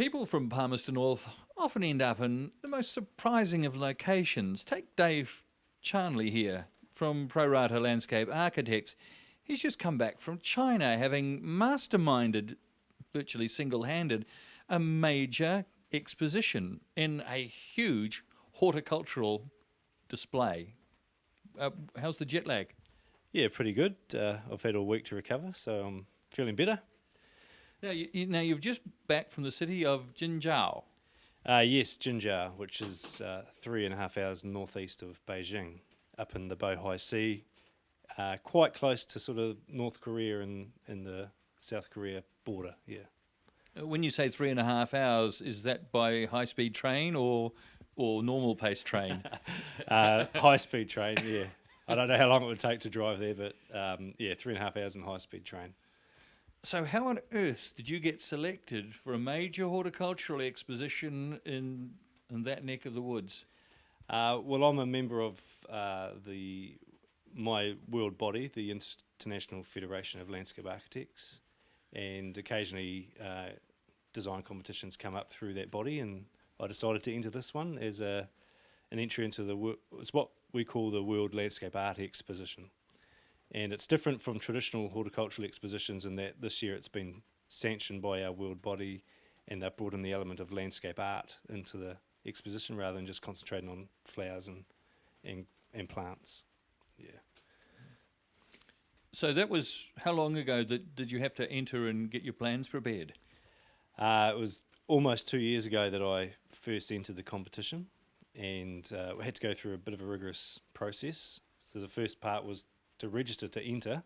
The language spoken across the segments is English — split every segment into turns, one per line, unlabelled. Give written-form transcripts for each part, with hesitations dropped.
People from Palmerston North often end up in the most surprising of locations. Take Dave Charnley here from Pro Rata Landscape Architects. He's just come back from China, having masterminded, virtually single-handed, a major exposition in a huge horticultural display. How's the jet lag?
Yeah, pretty good. I've had a week to recover, so I'm feeling better.
Now, you've just back from the city of Jinzhou.
Yes, Jinzhou, which is 3.5 hours northeast of Beijing, up in the Bohai Sea, quite close to sort of North Korea and the South Korea border, yeah.
When you say 3.5 hours, is that by high-speed train or normal pace train?
High-speed train, yeah. I don't know how long it would take to drive there, but yeah, 3.5 hours in high-speed train.
So how on earth did you get selected for a major horticultural exposition in that neck of the woods?
Well, I'm a member of my world body, the International Federation of Landscape Architects, and occasionally design competitions come up through that body, and I decided to enter this one as an entry into it's what we call the World Landscape Art Exposition. And it's different from traditional horticultural expositions in that this year it's been sanctioned by our world body, and they've brought in the element of landscape art into the exposition rather than just concentrating on flowers and plants. Yeah.
So that was, how long ago did you have to enter and get your plans prepared?
It was almost 2 years ago that I first entered the competition, and we had to go through a bit of a rigorous process. So the first part was to register to enter,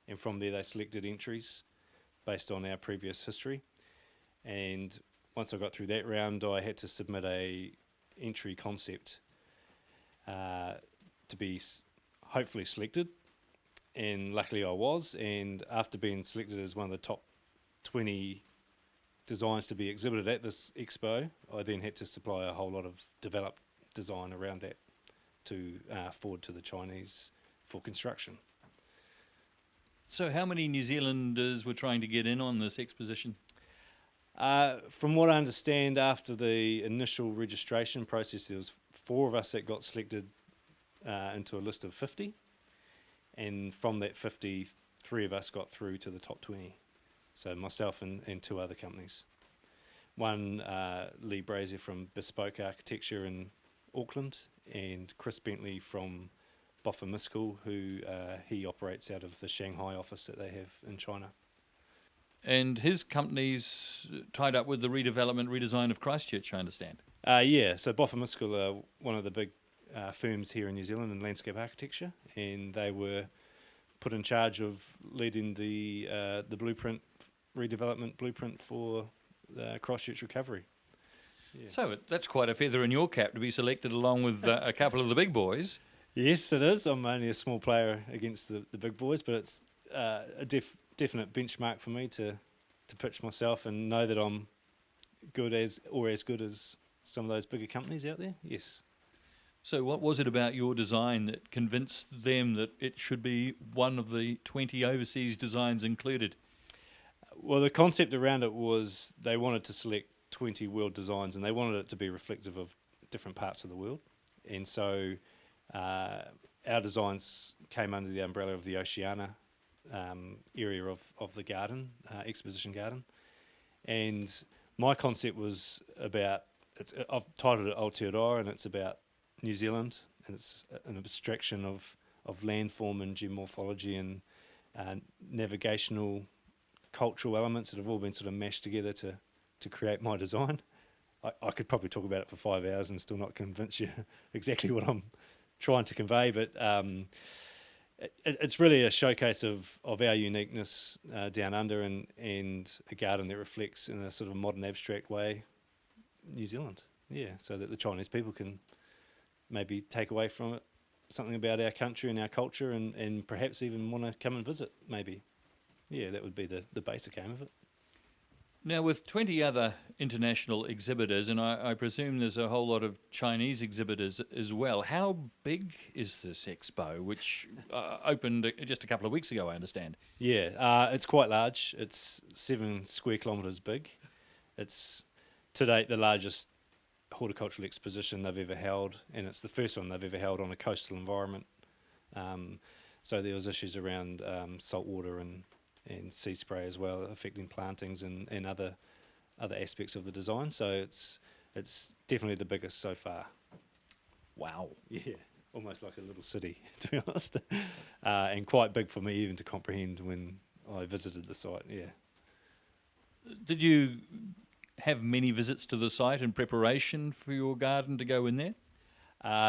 and from there they selected entries based on our previous history. And once I got through that round, I had to submit a entry concept to be hopefully selected, and luckily I was. And after being selected as one of the top 20 designs to be exhibited at this expo, I then had to supply a whole lot of developed design around that to forward to the Chinese for construction.
So how many New Zealanders were trying to get in on this exposition?
From what I understand, after the initial registration process, there was 4 of us that got selected into a list of 50, and from that 50, 3 of us got through to the top 20. So myself and 2 other companies. One, Lee Brazier from Bespoke Architecture in Auckland, and Chris Bentley from Boffa Miskell, who he operates out of the Shanghai office that they have in China.
And his company's tied up with the redesign of Christchurch, I understand.
Yeah, so Boffa Miskell are one of the big firms here in New Zealand in landscape architecture, and they were put in charge of leading the redevelopment blueprint for the Christchurch recovery. Yeah.
So that's quite a feather in your cap to be selected along with a couple of the big boys.
Yes, it is. I'm only a small player against the big boys, but it's a definite benchmark for me to pitch myself and know that I'm good as good as some of those bigger companies out there. Yes.
So what was it about your design that convinced them that it should be one of the 20 overseas designs included?
Well, the concept around it was they wanted to select 20 world designs, and they wanted it to be reflective of different parts of the world. And so our designs came under the umbrella of the Oceania area of the garden, exposition garden. And my concept was about, I've titled it Aotearoa, and it's about New Zealand, and it's an abstraction of landform and geomorphology and navigational cultural elements that have all been sort of mashed together to create my design. I could probably talk about it for 5 hours and still not convince you exactly what I'm trying to convey, but it's really a showcase of our uniqueness down under, and a garden that reflects in a sort of modern abstract way New Zealand. Yeah, so that the Chinese people can maybe take away from it something about our country and our culture, and perhaps even want to come and visit, maybe. Yeah, that would be the basic aim of it.
Now, with 20 other international exhibitors, and I presume there's a whole lot of Chinese exhibitors as well, how big is this expo, which opened just a couple of weeks ago, I understand?
Yeah, it's quite large. It's 7 square kilometres big. It's to date the largest horticultural exposition they've ever held, and it's the first one they've ever held on a coastal environment. So there was issues around salt water and sea spray as well, affecting plantings and other aspects of the design. So it's definitely the biggest so far.
Wow.
Yeah, almost like a little city, to be honest, and quite big for me even to comprehend when I visited the site. Yeah.
Did you have many visits to the site in preparation for your garden to go in there?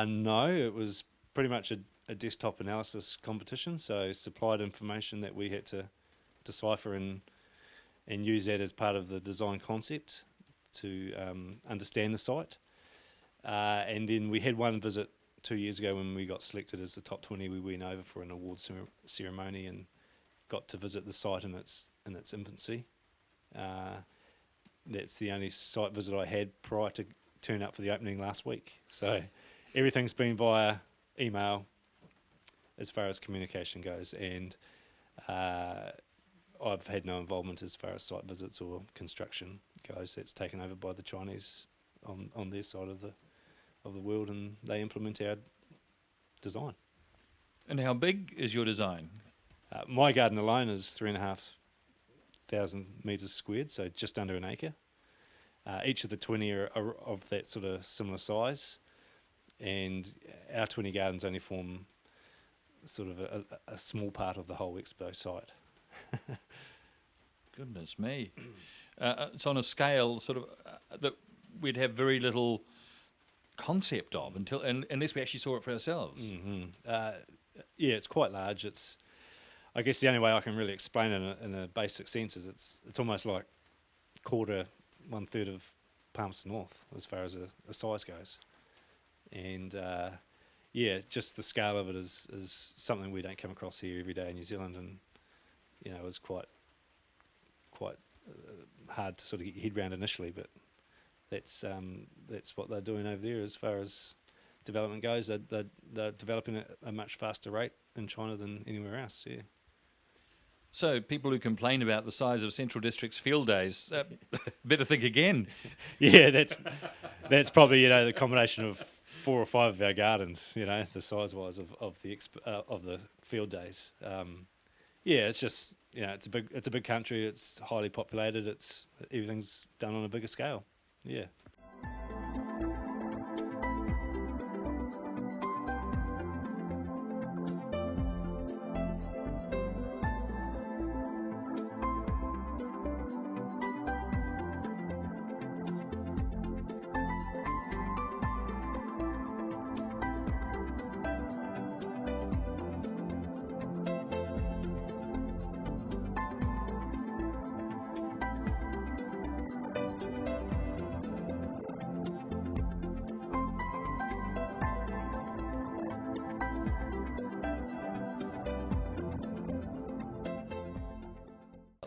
No, it was pretty much a desktop analysis competition. So supplied information that we had to decipher and use that as part of the design concept to understand the site. And then we had one visit 2 years ago when we got selected as the top 20. We went over for an award ceremony and got to visit the site in its infancy. That's the only site visit I had prior to turn up for the opening last week. So everything's been via email as far as communication goes, and I've had no involvement as far as site visits or construction goes. That's taken over by the Chinese on their side of the world, and they implement our design.
And how big is your design?
My garden alone is 3,500 metres squared, so just under an acre. Each of the 20 are of that sort of similar size, and our 20 gardens only form sort of a small part of the whole expo site.
Goodness me. It's on a scale sort of that we'd have very little concept of unless we actually saw it for ourselves.
Mm-hmm. Yeah, it's quite large. It's, I guess the only way I can really explain it in a basic sense is it's almost like one third of Palmerston North as far as a size goes. And yeah, just the scale of it is something we don't come across here every day in New Zealand, and you know, it was quite hard to sort of get your head around initially, but that's what they're doing over there as far as development goes. They're developing at a much faster rate in China than anywhere else. Yeah.
So people who complain about the size of Central District's field days better think again.
Yeah, that's probably, you know, the combination of 4 or 5 of our gardens, you know, the size wise of the field days. Yeah, it's just, you know, it's a big country. It's highly populated. Everything's done on a bigger scale. Yeah.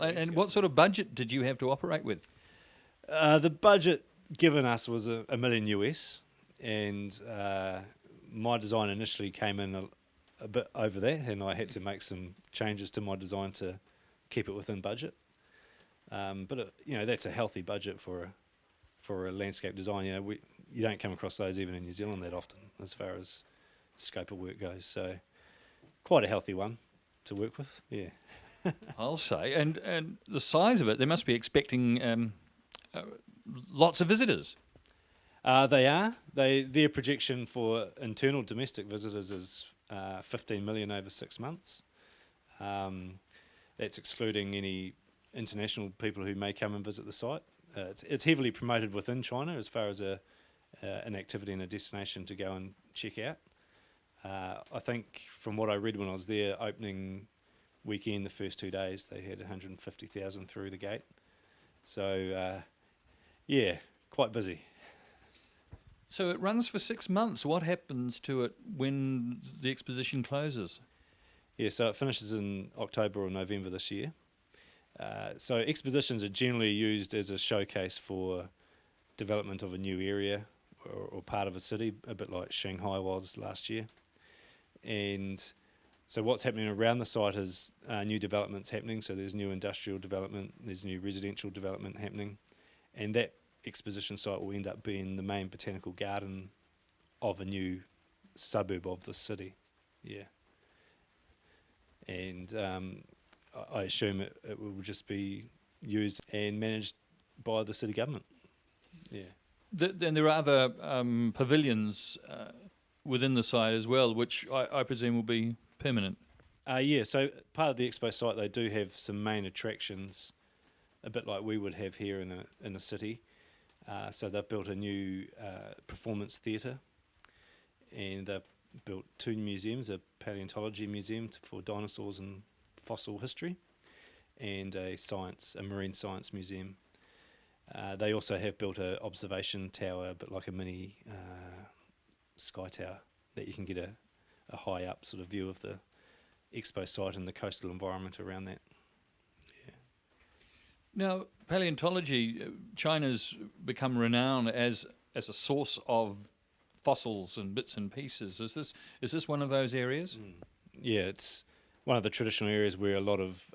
And what sort of budget did you have to operate with?
The budget given us was $1 million US, and my design initially came in a bit over that, and I had to make some changes to my design to keep it within budget. But you know, that's a healthy budget for a landscape design. You know, you don't come across those even in New Zealand that often as far as scope of work goes. So quite a healthy one to work with. Yeah.
I'll say. And the size of it, they must be expecting lots of visitors.
They are. Their projection for internal domestic visitors is 15 million over 6 months. That's excluding any international people who may come and visit the site. It's heavily promoted within China as far as an activity and a destination to go and check out. I think from what I read when I was there, opening weekend, the first 2 days, they had 150,000 through the gate. So, yeah, quite busy.
So it runs for 6 months. What happens to it when the exposition closes?
Yeah, so it finishes in October or November this year. So expositions are generally used as a showcase for development of a new area or part of a city, a bit like Shanghai was last year. And so what's happening around the site is new developments happening. So there's new industrial development, there's new residential development happening, and that exposition site will end up being the main botanical garden of a new suburb of the city. Yeah. And I assume it will just be used and managed by the city government. Yeah.
Then there are other pavilions within the site as well, which I presume will be permanent.
Yeah, so part of the expo site, they do have some main attractions, a bit like we would have here in a city. So they've built a new performance theatre, and they've built 2 museums, a paleontology museum for dinosaurs and fossil history, and a marine science museum. They also have built an observation tower, but like a mini sky tower that you can get a high up sort of view of the expo site and the coastal environment around that. Yeah.
Now, paleontology, China's become renowned as a source of fossils and bits and pieces. Is this one of those areas?
Yeah, it's one of the traditional areas where a lot of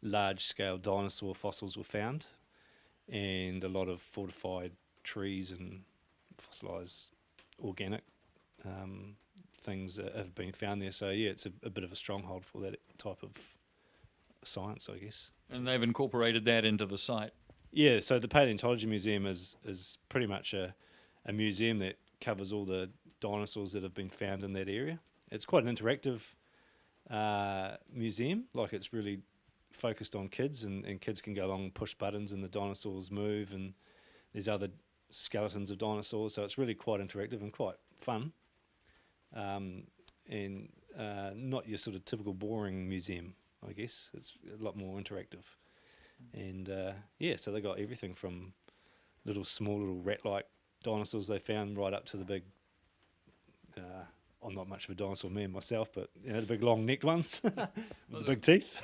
large-scale dinosaur fossils were found, and a lot of fortified trees and fossilised organic things that have been found there. So yeah, it's a bit of a stronghold for that type of science, I guess.
And they've incorporated that into the site.
Yeah, so the Paleontology Museum is pretty much a museum that covers all the dinosaurs that have been found in that area. It's quite an interactive museum, like it's really focused on kids, and kids can go along and push buttons and the dinosaurs move, and there's other skeletons of dinosaurs, so it's really quite interactive and quite fun. And not your sort of typical boring museum, I guess. It's a lot more interactive. And yeah, so they got everything from small little rat-like dinosaurs they found right up to the big, I'm not much of a dinosaur man myself, but the big long-necked ones with the big teeth.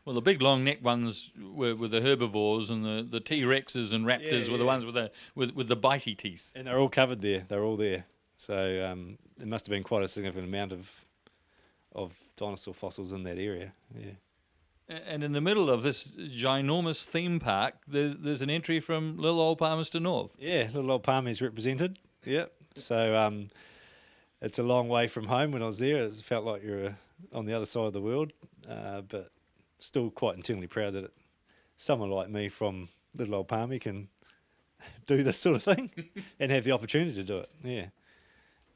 Well, the big long-necked ones were the herbivores, and the T-Rexes and raptors were the ones with the bitey teeth.
And they're all covered there. They're all there. So there must have been quite a significant amount of dinosaur fossils in that area. Yeah.
And in the middle of this ginormous theme park, there's an entry from little old Palmerston North.
Yeah, little old Palmy's represented. Yeah. So it's a long way from home. When I was there, it felt like you were on the other side of the world, but still quite internally proud that someone like me from little old Palmy can do this sort of thing and have the opportunity to do it. Yeah.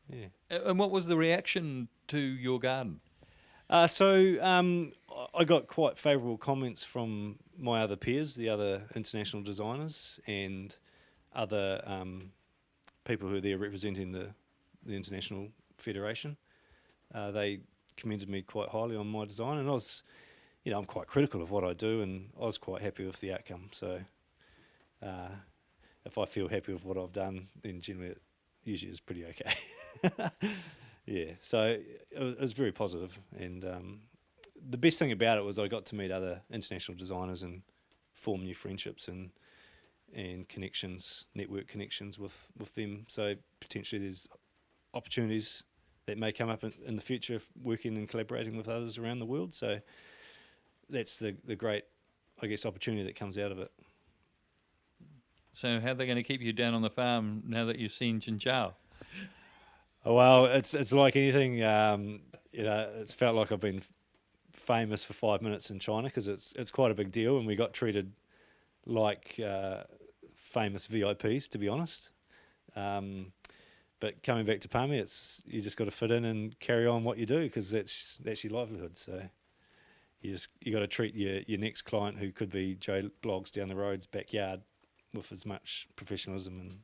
Yeah.
And what was the reaction to your garden?
So I got quite favourable comments from my other peers, the other international designers, and other people who are there representing the International Federation. They commended me quite highly on my design, and I was, I'm quite critical of what I do, and I was quite happy with the outcome. So if I feel happy with what I've done, then generally it usually is pretty okay. Yeah, so it was very positive, and the best thing about it was I got to meet other international designers and form new friendships and connections, network connections with them. So potentially there's opportunities that may come up in the future working and collaborating with others around the world. So that's the great, I guess, opportunity that comes out of it.
So how are they going to keep you down on the farm now that you've seen Jinzhou?
Oh, well, it's like anything. It's felt like I've been famous for 5 minutes in China because it's quite a big deal, and we got treated like famous VIPs, to be honest. But coming back to Palmy, you just got to fit in and carry on what you do because that's your livelihood. So you got to treat your next client, who could be Joe Bloggs down the road's backyard, with as much professionalism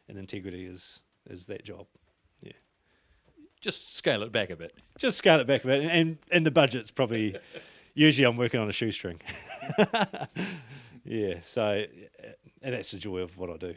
and integrity as that job. Yeah.
Just scale it back a bit.
Just scale it back a bit, and the budget's probably usually I'm working on a shoestring. Yeah. So, and that's the joy of what I do.